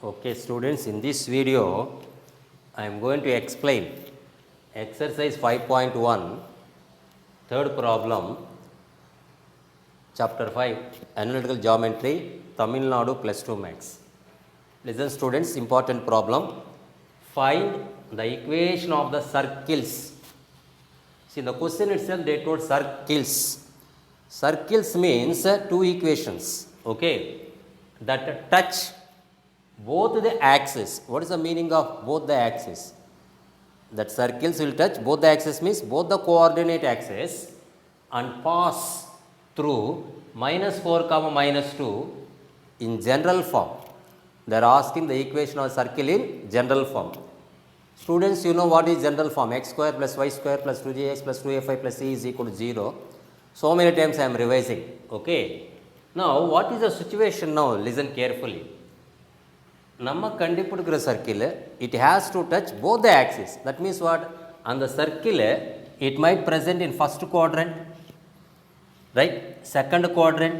Okay, students, in this video, I am going to explain exercise 5.1, third problem, chapter 5, analytical geometry, Tamil Nadu plus 2 max. Listen, students, important problem. Find the equation of the circles. See, the question itself, they told circles. Circles means two equations, okay, that touch both the axes. What is the meaning of both the axes? That circles will touch both the axes means both the coordinate axes and pass through minus 4 comma minus 2 in general form. They are asking the equation of circle in general form. Students, you know what is general form? X square plus y square plus 2gx plus 2ay plus c is equal to 0. So many times I am revising. Okay. Now, what is the situation now? Listen carefully. நம்ம கண்டுபிடிக்கிற circle it has to touch both the axes. That means what? அந்த circle it might present in first quadrant, right? Second quadrant,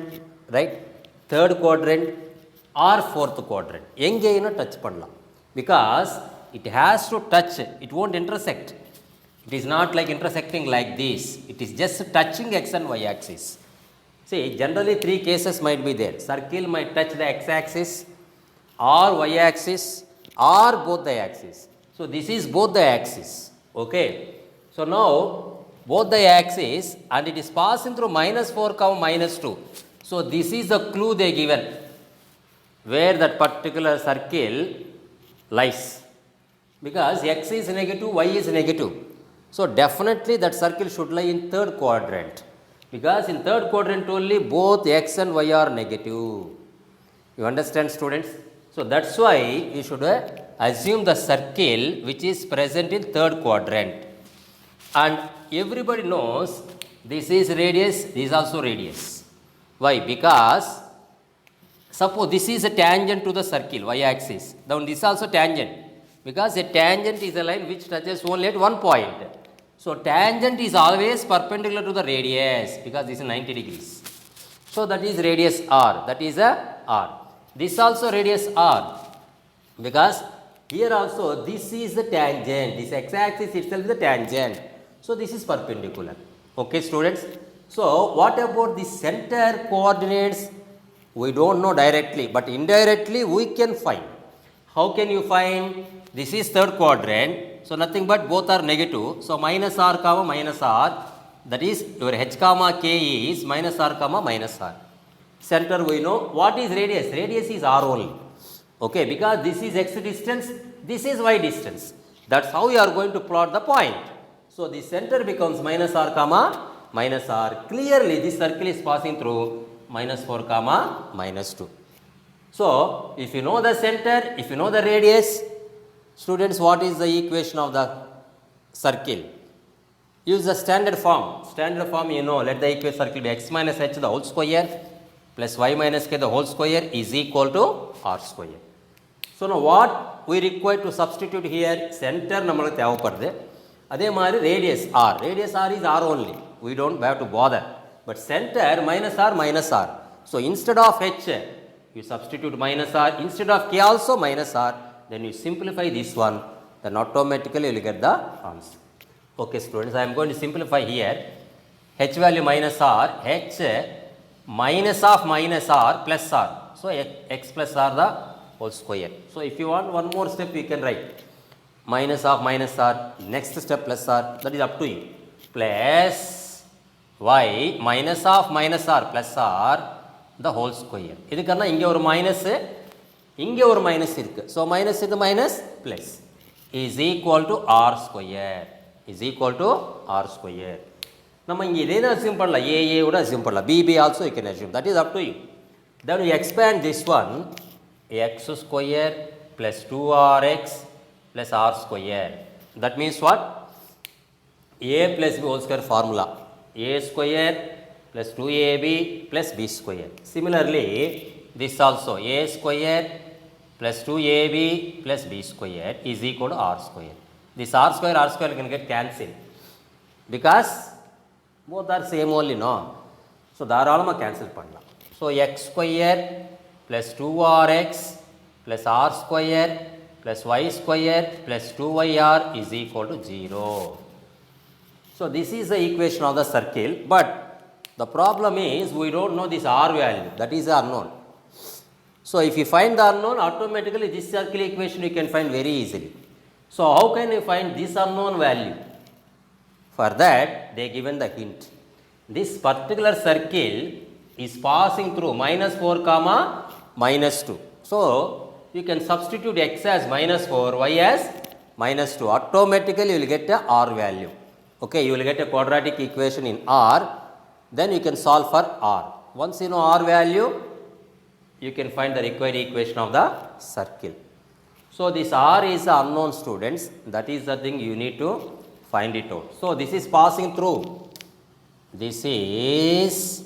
right? Third quadrant or fourth quadrant. எங்கேயும் touch பண்ணலாம். Because it has to touch, it won't intersect. It is not like intersecting like this. It is just touching x and y axis. See, generally three cases might be there. Circle might touch the x axis or y axis or both the axis. So, this is both the axis. Okay. So, now both the axis and it is passing through minus 4 comma minus 2. So, this is the clue they given where that particular circle lies. Because x is negative, y is negative. So, definitely that circle should lie in third quadrant. Because in third quadrant only both x and y are negative. You understand, students? So, that is why you should assume the circle which is present in third quadrant. And everybody knows this is radius, this is also radius. Why? Because suppose this is a tangent to the circle, y axis. Then this is also tangent. Because a tangent is a line which touches only at one point. So, tangent is always perpendicular to the radius because this is 90 degrees. So, that is radius r. That is a r. This also radius r, because here also this is the tangent, this x-axis itself is the tangent. So, this is perpendicular. Okay, students. So, what about the center coordinates? We do not know directly, but indirectly we can find. How can you find? This is third quadrant. So, nothing but both are negative. So, minus r comma minus r, that is your h comma k is minus r comma minus r. Center we know. What is radius? Radius is r only. Okay, because this is x distance, this is y distance. That's how you are going to plot the point. So, the center becomes minus r comma minus r. Clearly, this circle is passing through minus 4 comma minus 2. So, if you know the center, if you know the radius, students, what is the equation of the circle? Use the standard form. Standard form, you know, let the equation circle be x minus h the whole square plus y minus k the whole square is equal to r square. So, now what we require to substitute here? Center namakku thevapadudhu. Adhe mari radius r. Radius r is r only. We don't have to bother. But center minus r minus r. So, instead of h, you substitute minus r. Instead of k also minus r. Then you simplify this one. Then automatically you will get the answer. Okay, students, I am going to simplify here. H value minus r. H minus of minus r plus r. So, x plus r the whole square. So, if you want one more step, you can write minus of minus r, next step plus r, that is up to you, plus y minus of minus r plus r the whole square. இதுக்கான இங்கே ஒரு minus, இங்கே ஒரு minus இருக்கு. So minus இது minus plus is equal to r square. Is equal to r square. நம்ம இங்கே இதே தான் அசியூம் பண்ணலாம், ஏஏ கூட அசியூம் பண்ணலாம், B B also you can assume. That is up to you. Then you expand this one, x square plus 2rx plus r square. That means what? a plus b whole square formula, a square plus 2ab plus b square. Similarly this also a square plus 2ab plus b square is equal to r square. This r square can get cancelled because both are same only, no? So, தாராளமாக cancel பண்ணலாம். So, x square plus 2rx plus r square plus y square plus 2yr is equal to 0. So this is the equation of the circle, but the problem is we don't know this r value, that is unknown. So if you find the unknown, automatically this circle equation you can find very easily. So how can you find this unknown value? For that they given the hint. This particular circle is passing through minus 4 comma minus 2. So you can substitute x as minus 4, y as minus 2. Automatically you will get a r value. Okay, you will get a quadratic equation in r. Then you can solve for r. Once you know r value, you can find the required equation of the circle. So this r is the unknown, students. That is the thing you need to find it out. So this is passing through. This is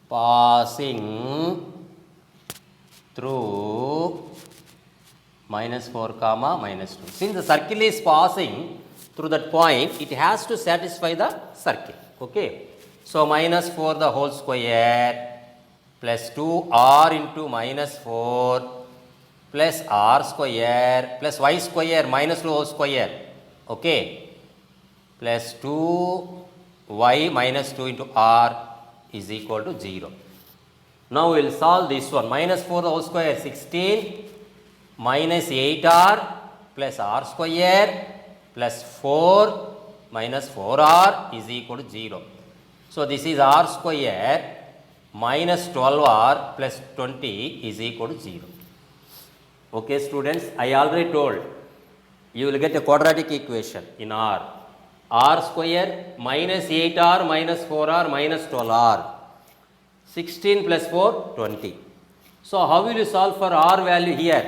passing through minus 4 comma minus 2. Since the circle is passing through that point, it has to satisfy the circle. Okay. So minus 4 the whole square plus 2r into minus 4 plus r square plus y square minus 2 whole square. Okay. Plus 2y minus 2 into r is equal to 0. Now we will solve this one. Minus 4 the whole square 16 minus 8r plus r square plus 4 minus 4r is equal to 0. So this is r square minus 12r plus 20 is equal to 0. Okay, students, I already told you will get a quadratic equation in r. R square minus 8r minus 4r minus 12r. 16 plus 4, 20. So how will you solve for r value here?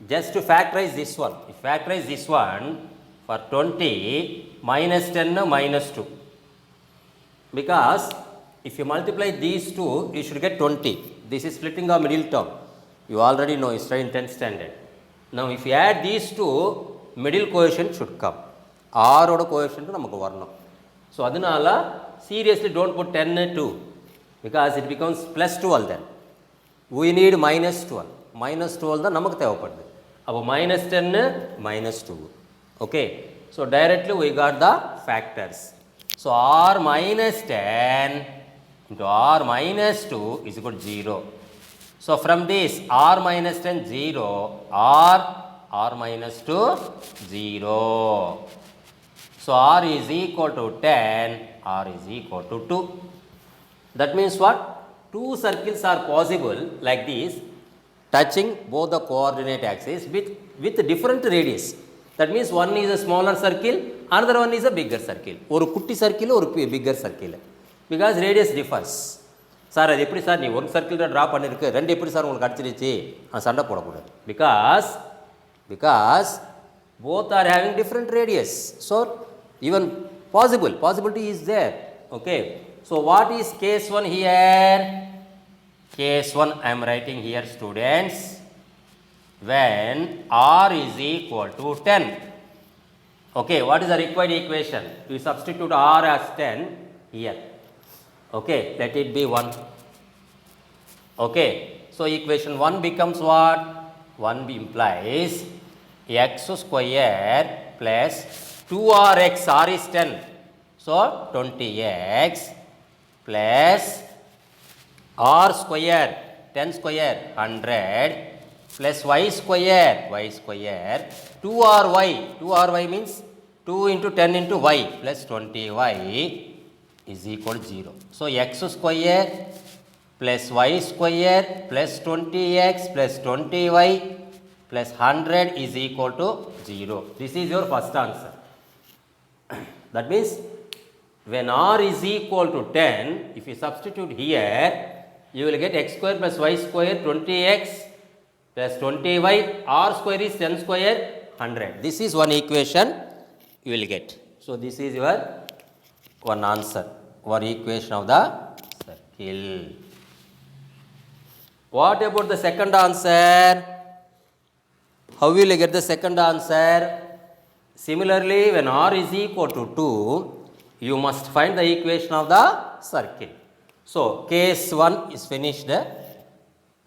Just to factorize this one. If factorize this one for 20 minus 10 minus 2. Because if you multiply these two, you should get 20. This is splitting the middle term. You already know, it's in 10th standard. Now if you add these two, middle coefficient should come. R oda coefficient namakku varanum. So adanala seriously don't put 10 2 because it becomes plus 12 then. We need minus 12. Minus 12 தான் நமக்கு தேவைப்படுது. அப்போ minus 10 minus 2. Okay. So directly we got the factors. So r minus 10 into r minus 2 is equal to 0. So from this r minus 10 0, r minus 2 0. So r is equal to 10, r is equal to 2. That means what? Two circles are possible like this, touching both the coordinate axes with different radius. That means one is a smaller circle, another one is a bigger circle. ஒரு குட்டி circle ஒரு bigger circle. Because radius differs. Sir அது எப்படி sir நீ ஒரு circle தான் draw பண்ணிருக்கு, ரெண்டு எப்படி சார் உங்களுக்கு அடிச்சிருச்சு? சண்டை போடக்கூடாது. Because both are having different radius. So even possibility is there. Okay. So what is case 1 here? Case 1 I am writing here, students. When r is equal to 10. Okay, what is the required equation? We substitute r as 10 here. Okay, let it be 1. Okay, so equation 1 becomes what? 1 implies x square plus 2rx, r is 10. So 20x plus r square, 10 square 100 plus y square 2ry means 2 into 10 into y plus 20y is equal to 0. So x square plus y square plus 20x plus 20y plus 100 is equal to 0. This is your first answer. That means when r is equal to 10, if you substitute here, you will get x square plus y square 20x plus 20y, r square is 10 square 100. This is one equation you will get. So this is your one answer, one equation of the circle. What about the second answer? How will you get the second answer? Similarly, when r is equal to 2, you must find the equation of the circle. So case 1 is finished.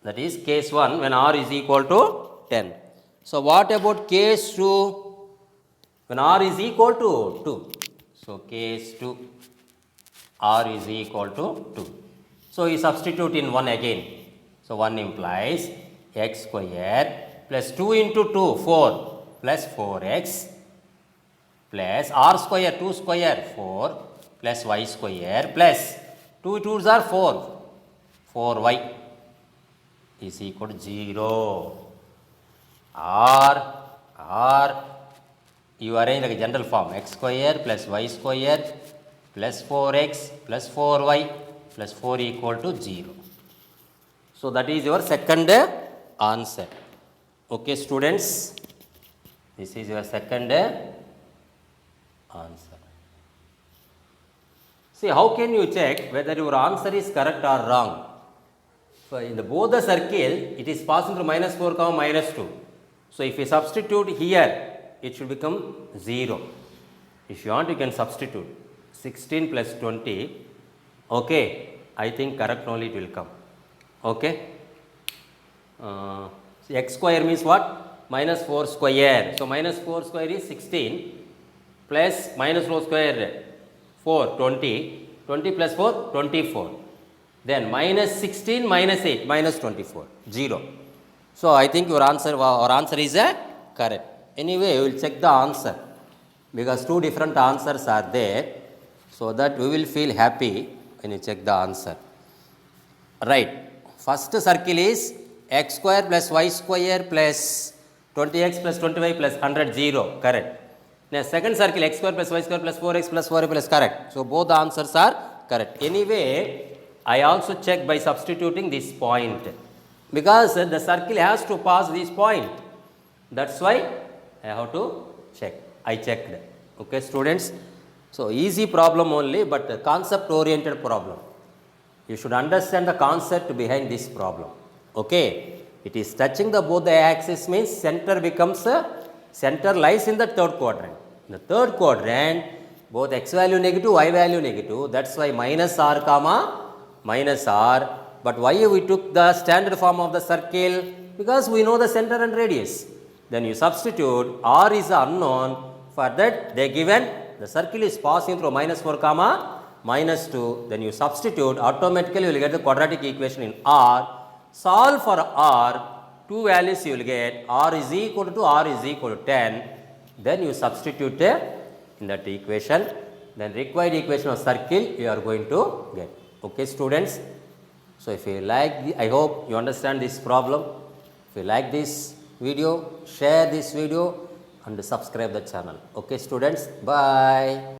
That is case 1 when r is equal to 10. So what about case 2 when r is equal to 2? So case 2 r is equal to 2. So you substitute in 1 again. So 1 implies x square plus 2 into 2 4 plus 4x plus r square 2 square 4 plus y square plus 2 2s are 4 4y is equal to 0. R you arrange like a general form x square plus y square plus 4x plus 4y plus 4 equal to 0. So that is your second answer. Okay students, this is your second answer. See, how can you check whether your answer is correct or wrong? So in both the circle, it is passing through minus 4 comma minus 2. So if you substitute here, it should become 0. If you want, you can substitute 16 plus 20. Okay, I think correct only it will come. Okay. So x square means what? Minus 4 square. So minus 4 square is 16 plus minus rho square 4 20. 20 plus 4 24. Then minus 16 minus 8 minus 24 0. So I think your answer is correct. Anyway, we will check the answer because two different answers are there, so that we will feel happy when you check the answer. Right. First circle is x square plus y square plus 20x plus 20y plus 100 0. Correct. Now second circle x square plus y square plus 4x plus 4y plus correct. So both the answers are correct. Anyway, I also check by substituting this point because the circle has to pass this point. That's why I have to check. I checked. Okay students. So easy problem only, but concept oriented problem. You should understand the concept behind this problem. Okay. It is touching both the axis means center lies in the third quadrant. In the third quadrant, both x value negative, y value negative. That's why minus r comma minus r. But why we took the standard form of the circle? Because we know the center and radius. Then you substitute r is unknown. For that they given the circle is passing through minus 4 comma minus 2. Then you substitute, automatically you will get the quadratic equation in r. Solve for r. Two values you will get. R is equal to 10. Then you substitute in that equation. Then required equation of circle you are going to get. Okay students. So if you like, I hope you understand this problem. If you like this video, share this video and subscribe the channel. Okay students, bye.